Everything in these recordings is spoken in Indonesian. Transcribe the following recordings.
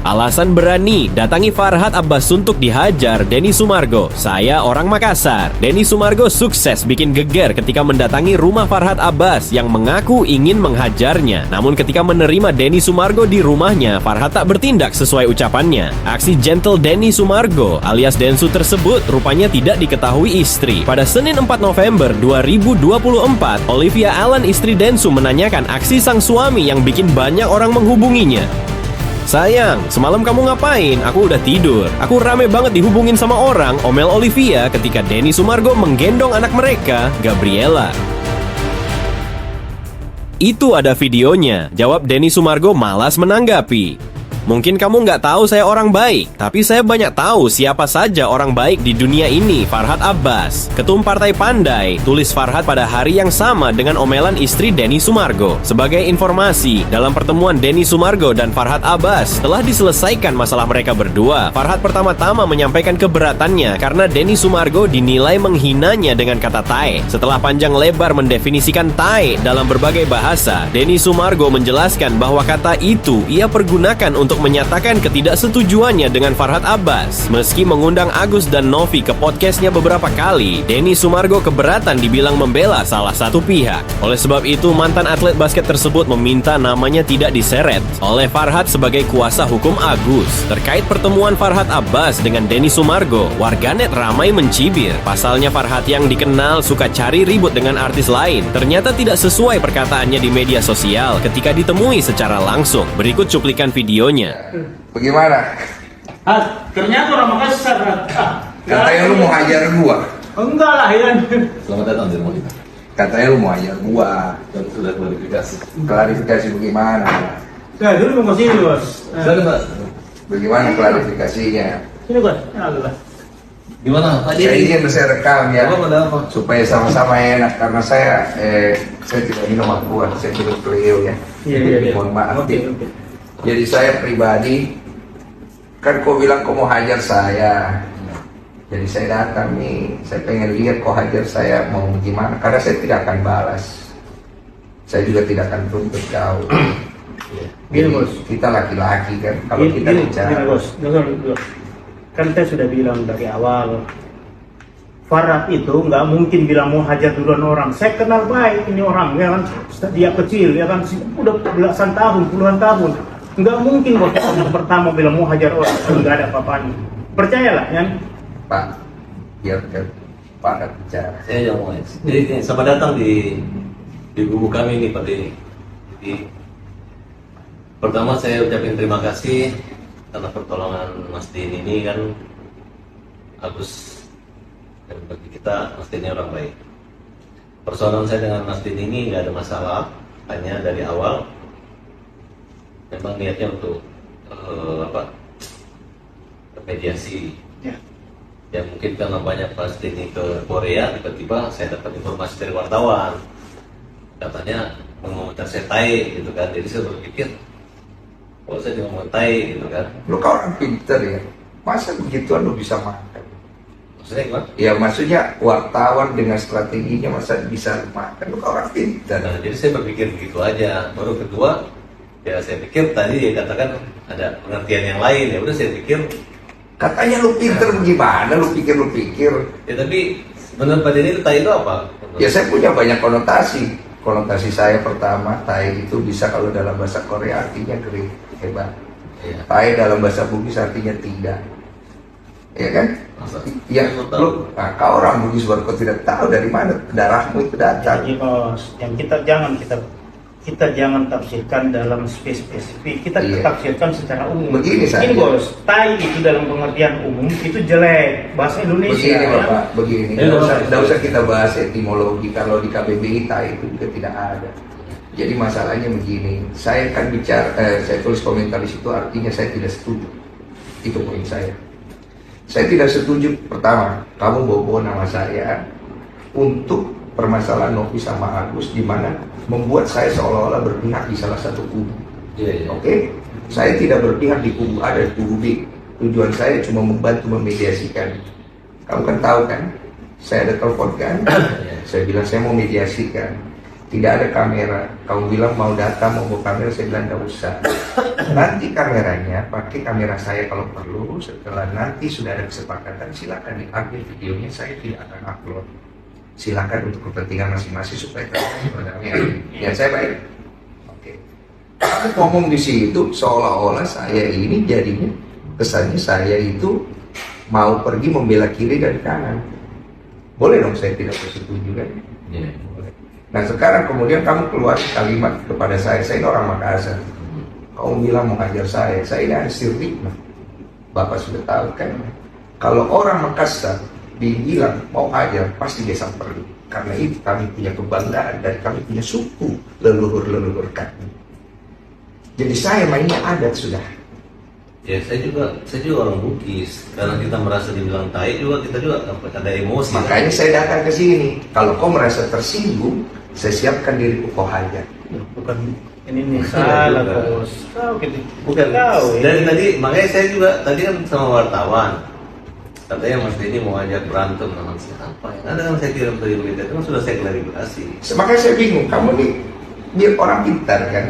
Alasan berani datangi Farhad Abbas untuk dihajar Denny Sumargo. Saya orang Makassar. Denny Sumargo sukses bikin geger ketika mendatangi rumah Farhad Abbas yang mengaku ingin menghajarnya. Namun ketika menerima Denny Sumargo di rumahnya, Farhad tak bertindak sesuai ucapannya. Aksi gentle Denny Sumargo alias Densu tersebut rupanya tidak diketahui istri. Pada Senin 4 November 2024, Olivia Allen, istri Densu, menanyakan aksi sang suami yang bikin banyak orang menghubunginya. "Sayang, semalam kamu ngapain? Aku udah tidur. Aku rame banget dihubungin sama orang," omel Olivia ketika Denny Sumargo menggendong anak mereka, Gabriela. "Itu ada videonya," jawab Denny Sumargo malas menanggapi. "Mungkin kamu nggak tahu saya orang baik, tapi saya banyak tahu siapa saja orang baik di dunia ini," Farhad Abbas, ketum Partai Pandai, tulis Farhad pada hari yang sama dengan omelan istri Denny Sumargo. Sebagai informasi, dalam pertemuan Denny Sumargo dan Farhad Abbas telah diselesaikan masalah mereka berdua. Farhad pertama-tama menyampaikan keberatannya karena Denny Sumargo dinilai menghinanya dengan kata tae. Setelah panjang lebar mendefinisikan tae dalam berbagai bahasa, Denny Sumargo menjelaskan bahwa kata itu ia pergunakan untuk menyatakan ketidaksetujuannya dengan Farhad Abbas. Meski mengundang Agus dan Novi ke podcastnya beberapa kali, Denny Sumargo keberatan dibilang membela salah satu pihak. Oleh sebab itu, mantan atlet basket tersebut meminta namanya tidak diseret oleh Farhad sebagai kuasa hukum Agus. Terkait pertemuan Farhad Abbas dengan Denny Sumargo, warganet ramai mencibir. Pasalnya Farhad yang dikenal suka cari ribut dengan artis lain ternyata tidak sesuai perkataannya di media sosial ketika ditemui secara langsung. Berikut cuplikan videonya. Bagaimana? Ternyata orang Makassar. Katanya lu mau hajar gua. Enggak lah, ya. Selamat datang di rumah kita. Katanya lu mau hajar gua. Dan sudah klarifikasi. Klarifikasi bagaimana? Saya dulu mau kesini, Bos. Silakan, Pak. Bagaimana klarifikasinya? Sini, Bos. Ya, Allah. Gimana? Saya ingin saya rekam ya, Apa, ada apa? supaya sama-sama enak karena saya tidak minum aqua, saya minum Cleo ya. Iya. Mohon maaf. Oke. Jadi saya pribadi, kan kau bilang kau mau hajar saya. Jadi saya datang nih, saya pengen lihat kau hajar saya mau gimana. Karena saya tidak akan balas. Saya juga tidak akan tuntut kau. Gini, Bos. Kita laki-laki kan, kalau kita bicara. Gini, Bos. Dengar. Kan saya sudah bilang dari awal, Farhad itu nggak mungkin bilang mau hajar duluan orang. Saya kenal baik ini orang, ya kan? Dia kecil, ya kan? Udah belasan tahun, puluhan tahun. Nggak mungkin Bos yang pertama bilang mau hajar orang, nggak ada apa-apanya. Percayalah, ya. Pak, biar Pak bicara. Saya yang mulai. Jadi selamat datang di buku kami ini, Pak Denny. Jadi pertama saya ucapin terima kasih karena pertolongan Mas Denny ini kan Agus, dan bagi kita Mas Denny orang baik. Persoalan saya dengan Mas Denny ini nggak ada masalah, hanya dari awal memang niatnya untuk mediasi. Ya. Ya mungkin karena banyak Mas Denny ke Korea, tiba-tiba saya dapat informasi dari wartawan katanya mengomentar saya tae gitu kan. Jadi saya berpikir, kalau saya cuma tai gitu kan. Lu kau orang pinter ya, masa begituan lu bisa makan? Maksudnya gimana? Ya maksudnya wartawan dengan strateginya masa bisa makan? Lu kau orang pinter. Nah, jadi saya berpikir begitu aja. Baru kedua, ya saya pikir tadi dia katakan ada pengertian yang lain. Ya udah saya pikir, Katanya lu pinter gimana? Lu pikir. ya tapi menurut Pak Denny itu tai itu apa? Ya saya punya banyak konotasi. Konotasi saya pertama, tai itu bisa kalau dalam bahasa Korea artinya great, hebat. Iya. Tai dalam bahasa Bugis artinya tidak. Ya kan? Masa? Ya, Saya tahu. kau orang Bugis baru kau tidak tahu dari mana darahmu itu datang. Jadi Bos, yang kita jangan tafsirkan dalam spesifik. Kita Iya. tafsirkan secara umum. Begini saja. Ini Bos, tai itu dalam pengertian umum itu jelek bahasa Indonesia. Begini ya. Bapak, begini. Tidak usah kita bahas etimologi. Kalau di KBBI tai itu juga tidak ada. Jadi masalahnya begini. Saya kan bicara, saya tulis komentar di situ artinya saya tidak setuju. Itu poin saya. Saya tidak setuju. Pertama, kamu bawa nama saya untuk permasalahan Novi sama Agus, di mana membuat saya seolah-olah berpihak di salah satu kubu. Iya. Oke? Saya tidak berpihak di kubu A dan kubu B. Tujuan saya cuma membantu memediasikan. Kamu kan tahu kan? Saya ada telepon kan? Saya bilang saya mau mediasikan. tidak ada kamera. Kamu bilang mau datang, mau bawa kamera, saya bilang tidak usah. Nanti kameranya, pakai kamera saya kalau perlu. Setelah nanti sudah ada kesepakatan, silakan diambil videonya, saya tidak akan upload. Silakan untuk kepentingan masing-masing supaya terang. Ya saya baik. Oke. Kamu ngomong di situ seolah-olah saya ini jadinya kesannya saya itu mau pergi membela kiri dan kanan. Boleh dong saya tidak bersetuju kan? Iya. Nah sekarang kemudian kamu keluar kalimat kepada saya ini orang Makassar. Kamu bilang mau hajar saya ini ada sirikna. Bapak sudah tahu kan? Kalau orang Makassar dibilang mau hajar, pasti dia samperin. Karena itu kami punya kebanggaan dan kami punya suku leluhur-leluhur kami. Jadi saya mainnya adat sudah. Ya saya juga orang Bugis. Karena kita merasa dibilang tai juga, kita juga ada emosi. Makanya saya datang ke sini. Kalau kau merasa tersinggung, saya siapkan diriku kau hajar. Bukan ini salah bos. Kau gitu. Bukan. Kau. Dari tadi, makanya saya juga tadi kan sama wartawan. Katanya Mas Denny mau ajak berantem sama siapa yang ada kan saya kirim dari berita itu kan sudah saya klarifikasi. Makanya saya bingung. Kamu nih biar orang pintar kan?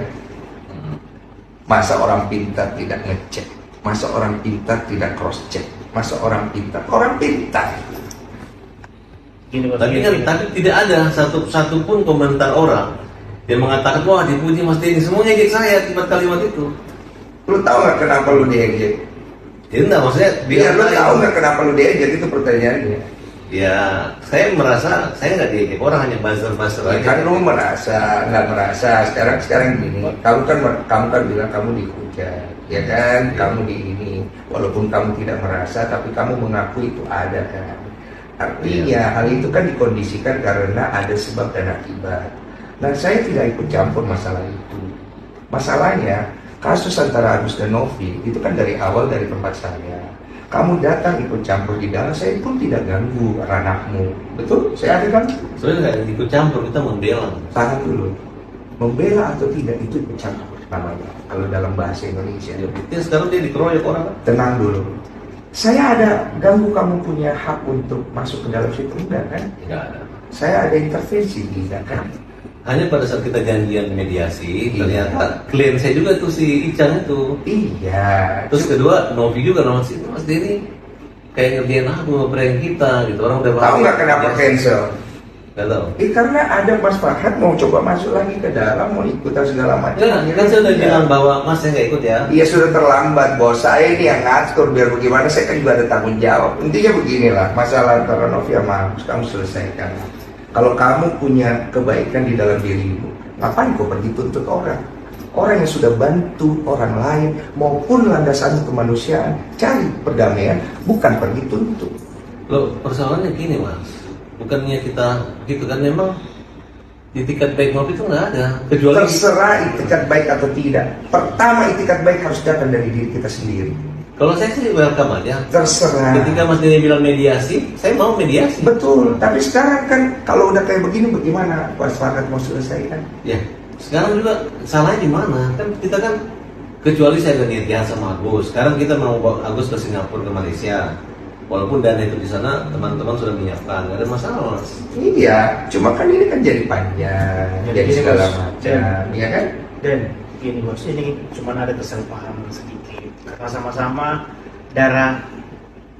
Masa orang pintar tidak ngecek? Masa orang pintar tidak cross check? Masa orang pintar? Orang pintar. Gini, bos, Tapi gini, kan gini. tapi tidak ada satu pun komentar orang yang mengatakan wah dipuji Mas Denny, semuanya ngejek saya akibat kalimat itu. Lu tahu nggak kenapa lu diejek? Ya enggak, maksudnya Biar lu tahu nggak kenapa lu diejek, itu pertanyaannya. Ya, saya merasa saya nggak diejek, orang hanya buzzer Ya, aja. kan lu merasa, nggak merasa. Sekarang gini, kamu kan bilang kamu dihujat, ya kan? Kamu di ini, walaupun kamu tidak merasa, tapi kamu mengaku itu ada kan? Artinya hal itu kan dikondisikan karena ada sebab dan akibat. Nah saya tidak ikut campur masalah itu. Masalahnya kasus antara Agus dan Novi itu kan dari awal dari tempat saya. Kamu datang ikut campur di dalam, saya pun tidak ganggu ranahmu. Betul? Saya ada kan? Sebenarnya nggak ikut campur, kita membela. Tahan dulu. Membela atau tidak itu ikut campur namanya. Kalau dalam bahasa Indonesia. Ya, sekarang dia dikeroyok orang kan? Tenang dulu. Saya ada ganggu kamu punya hak untuk masuk ke dalam situ enggak kan? Nggak ada. Saya ada intervensi tidak kan? Hanya pada saat kita janjian mediasi, Iya. ternyata klien saya juga tuh si Ican itu. Iya. Terus kedua, Novi juga nama si Mas Denny kayak ngerjain aku ngeprank kita gitu. Orang udah Tahu nggak kenapa cancel? Nggak tahu. Karena ada Mas Farhad mau coba masuk lagi ke dalam, mau ikutan segala macam. Enggak, kan saya udah bilang bahwa Mas saya nggak ikut ya. Iya sudah terlambat bos, saya ini yang ngatur biar bagaimana, saya kan juga ada tanggung jawab. Intinya beginilah, masalah antara Novi sama Agus kamu selesaikan. Kalau kamu punya kebaikan di dalam dirimu, ngapain kau pergi tuntut orang? Orang yang sudah bantu orang lain maupun landasannya kemanusiaan, cari perdamaian, bukan pergi tuntut. Loh, persoalannya gini Mas, bukannya kita gitu kan, memang itikat baik Novi itu nggak ada, kecuali Terserah itikat baik atau tidak. Pertama itikat baik harus datang dari diri kita sendiri. kalau saya sih welcome aja. Terserah. Ketika Mas Denny bilang mediasi, saya mau mediasi. Betul, tapi sekarang kan kalau udah kayak begini bagaimana Mas Farhad mau selesaikan? Ya, sekarang juga salahnya di mana? Kan kita kan kecuali saya udah niat jahat sama Agus. Sekarang kita mau bawa Agus ke Singapura, ke Malaysia. Walaupun dana itu di sana teman-teman sudah menyiapkan, nggak ada masalah Mas. Iya, cuma kan ini kan jadi panjang, jadi gini, segala Bos. macam, ya kan? Dan gini bos, ini cuma ada kesalahpahaman sedikit. Karena sama-sama darah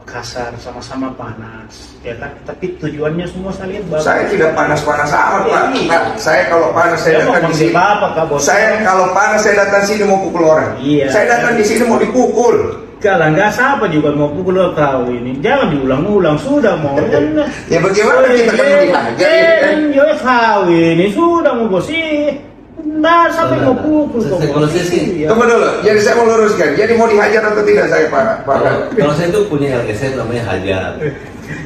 Makassar, sama-sama panas, ya kan? Tapi tujuannya semua saya lihat bagus. Saya tidak panas-panas amat, Pak. Iya. Pak, saya kalau panas saya Ya, mau datang di manggil sini. Bapak, Kak, bos. Saya kalau panas saya datang sini mau pukul orang. Iya. Saya datang di sini mau dipukul. Kalau nggak siapa juga mau pukul kau ini. Jangan diulang-ulang, sudah mau. Ya bagaimana kita kan mau dihajar ya kan? Yo kau ini sudah mau bos sih. Nah, sampai mau pukul kau. Kalau saya sih, Iya. Tunggu dulu, jadi saya mau luruskan. Jadi mau dihajar atau tidak saya Pak? kalau saya itu punya LGS namanya Hajar.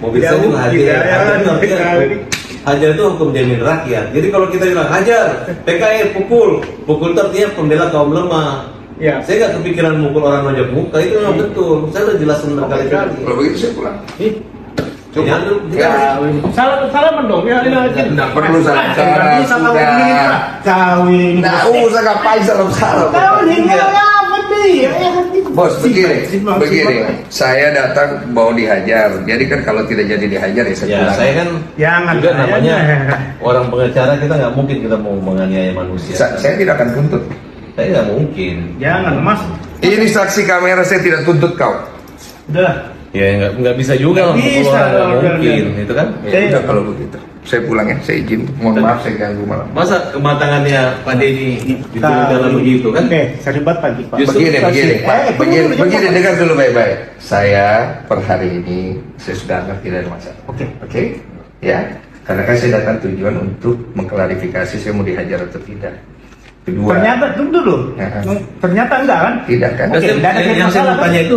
Mobil Tidak saya juga mungkin, Hajar. ya, Hajar itu artinya sekali. Hajar itu hukum jamin rakyat. Jadi kalau kita bilang Hajar, PKI pukul itu artinya pembela kaum lemah. Ya. Saya nggak kepikiran mukul orang nonjok muka, itu memang betul. Saya udah jelasin berkali-kali. Kalau begitu saya pulang. Ih, Coba. Ya, lu- Ya. salam dong ya. Nggak perlu salam-salam, Nggak bisa kau sudah. begini, Pak. Kau ini. Nggak usah ngapain salam-salam. Kau ini apa nih? Ya, Bos, begini, Simpang. saya datang mau dihajar. Jadi kan kalau tidak jadi dihajar ya saya Ya, pulang. saya kan Jangan, juga namanya jangan. orang pengacara, kita nggak mungkin kita mau menganiaya manusia. Saya tidak akan tuntut. Saya nggak mungkin. Jangan, Mas. Ini saksi kamera, saya tidak tuntut kau. Udah. Ya nggak bisa juga Nggak lah, bisa, nggak udah, mungkin, itu kan. Ya udah kalau begitu. Saya pulang ya, saya izin. Mohon maaf saya ganggu malam. Masa kematangannya Pak Denny itu dalam begitu kan? Oke, serbat pagi, Pak. Justru Begini, kasih- Pak. tunggu dulu, Begini, Pak. dengar dulu baik-baik. Saya per hari ini saya sudah anggap tidak ada masalah. Oke, ya. Karena kan saya datang tujuan untuk mengklarifikasi saya mau dihajar atau tidak. Kedua, Ternyata, tunggu dulu. Ya. Ternyata enggak kan? tidak kan? Oke, Dan nggak ada yang saya masalah, mau tanya kan? itu,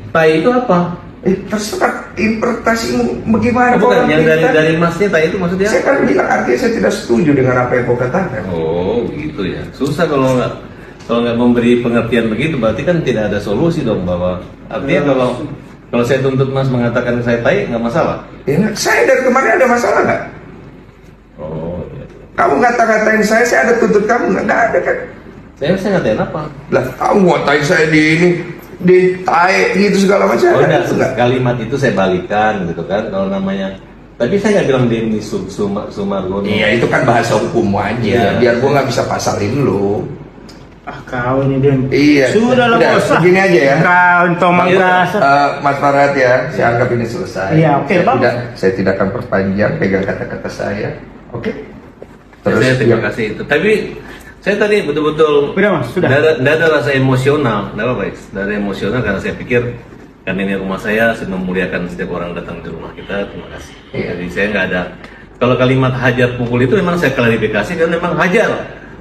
tai itu apa? Terserah interpretasimu bagaimana. Bukan, kau yang ngerti, dari masnya tai itu maksudnya? Saya kan bilang artinya saya tidak setuju dengan apa yang kau katakan. Oh gitu ya, susah kalau nggak memberi pengertian begitu, berarti kan tidak ada solusi dong, bahwa artinya kalau saya tuntut Mas mengatakan saya tai nggak masalah. Ya, saya dari kemarin ada masalah nggak? Oh iya. Kamu ngata-ngatain saya ada tuntut kamu nggak ada kan? Saya ngatain apa? Lah kamu ngatain saya di tae gitu segala macam. Oh Ada enggak, nggak? kalimat itu saya balikan gitu kan, kalau namanya. Tapi saya nggak bilang Denny Sumargono. Iya itu kan bahasa hukum Iya. aja. Biar gua nggak bisa pasalin lu. Ah, kau ini, Den. Iya. Sudah lah, Udah, bos. begini aja ya. Kau tomang Iya. kasar. Mas Farhat ya, saya anggap ini selesai. Iya, oke, Bang. Saya tidak akan perpanjang pegang kata-kata saya. Oke. Saya terima ya. kasih itu. Tapi saya tadi betul-betul Sudah, Mas, sudah. Tidak ada rasa emosional, tidak apa baik. Dari emosional karena saya pikir kan ini rumah saya memuliakan setiap orang datang di rumah kita. Terima kasih. Iya. Jadi saya nggak ada. Kalau kalimat hajar pukul itu memang saya klarifikasi karena memang hajar.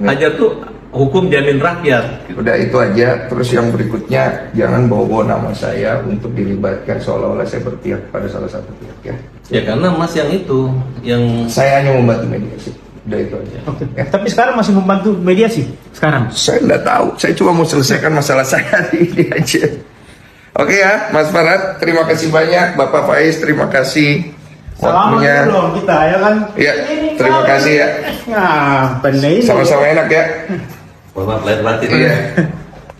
Hajar tuh hukum jamin rakyat. Gitu. Udah itu aja. Terus yang berikutnya jangan bawa-bawa nama saya untuk dilibatkan seolah-olah saya berpihak pada salah satu pihak ya. Ya karena Mas yang itu yang Saya hanya membantu mediasi. Udah itu aja. Oke. Ya. Tapi sekarang masih membantu mediasi sekarang. Saya nggak tahu. Saya cuma mau selesaikan masalah saya hari ini aja. Oke ya, Mas Farhat. Terima kasih banyak. Bapak Faiz, terima kasih. Selamat Waktunya. dong kita ya kan. Iya, terima kasih ya. Nah, benar ini. Sama-sama enak ya. maaf lahir batin. Iya.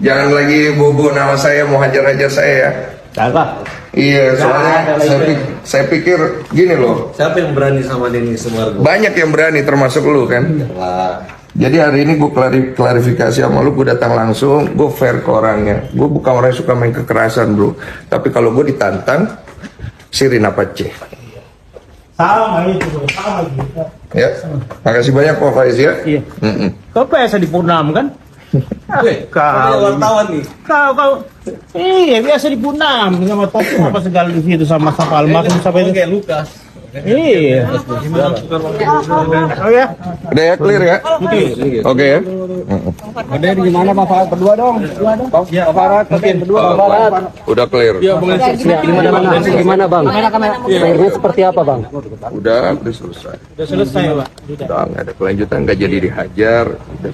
Jangan lagi bobo nama saya mau hajar-hajar saya ya. Jaga. Iya, soalnya ada lagi. saya pikir gini loh. Siapa yang berani sama Denny Sumargo? Banyak yang berani termasuk lu kan. Lah, Jadi hari ini gue klarifikasi sama lu, gue datang langsung, gue fair ke orangnya. Gue bukan orang yang suka main kekerasan bro. Tapi kalau gue ditantang, sirin apa ceh. Sama itu, sama gitu. Ya, makasih banyak Pak Faiz ya. Iya. Mm-mm. Kau biasa di Purnam kan? kau wartawan nih. Kau iya biasa di Purnam sama topik apa segala di situ sama almarhum sampai itu. Kayak Lukas. Iya. Oh ya. Udah ya, clear ya? Oke ya. Ada gimana Bang Farhat berdua dong? Bang Farhat berdua Bang Farhat. Udah clear. Gimana Bang? Akhirnya seperti apa Bang? Udah selesai. Sudah selesai, Pak. Udah nggak ada kelanjutan, nggak jadi dihajar. Udah.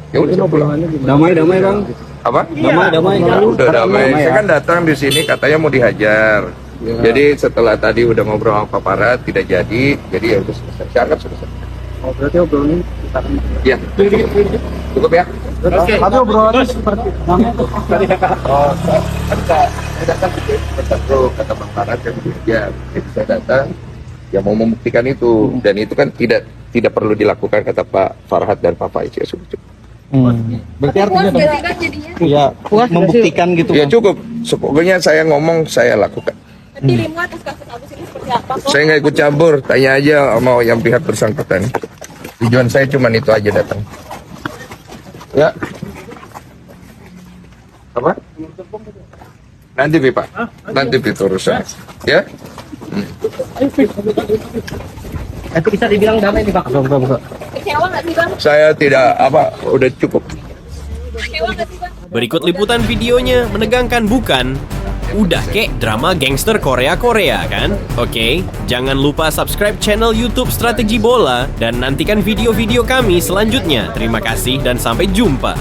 Ya udah saya pulang. Damai Bang. Apa? Damai. Udah damai. Saya kan datang di sini katanya mau dihajar. Jadi setelah tadi udah ngobrol sama Pak Farhat tidak jadi ya udah selesai. Saya anggap selesai. Oh, berarti obrolan kita Ya. Cukup ya. Oke. tapi obrolan seperti Oh, saya datang ke satu kata Bang Farhat yang dihajar. Jadi saya datang ya mau membuktikan itu dan itu kan tidak perlu dilakukan kata Pak Farhat dan Pak Faiz ya sudah cukup. berarti Puas artinya gak sih kan jadinya? ya membuktikan gitu Ya Bang. cukup. Pokoknya saya ngomong saya lakukan. Dirimu atas kasus Agus ini seperti apa? Saya nggak ikut campur, tanya aja sama yang pihak bersangkutan. Tujuan saya cuma itu aja datang. Ya. Apa? Nanti Pak. Nanti itu urusan. Ya. Itu bisa dibilang damai nih Bang. Kecewa gak sih bang? Saya tidak udah cukup. Kecewa gak sih bang? Berikut liputan videonya, menegangkan bukan? Udah kek drama gangster Korea-Korea kan? Oke, jangan lupa subscribe channel YouTube Strategi Bola dan nantikan video-video kami selanjutnya. Terima kasih dan sampai jumpa.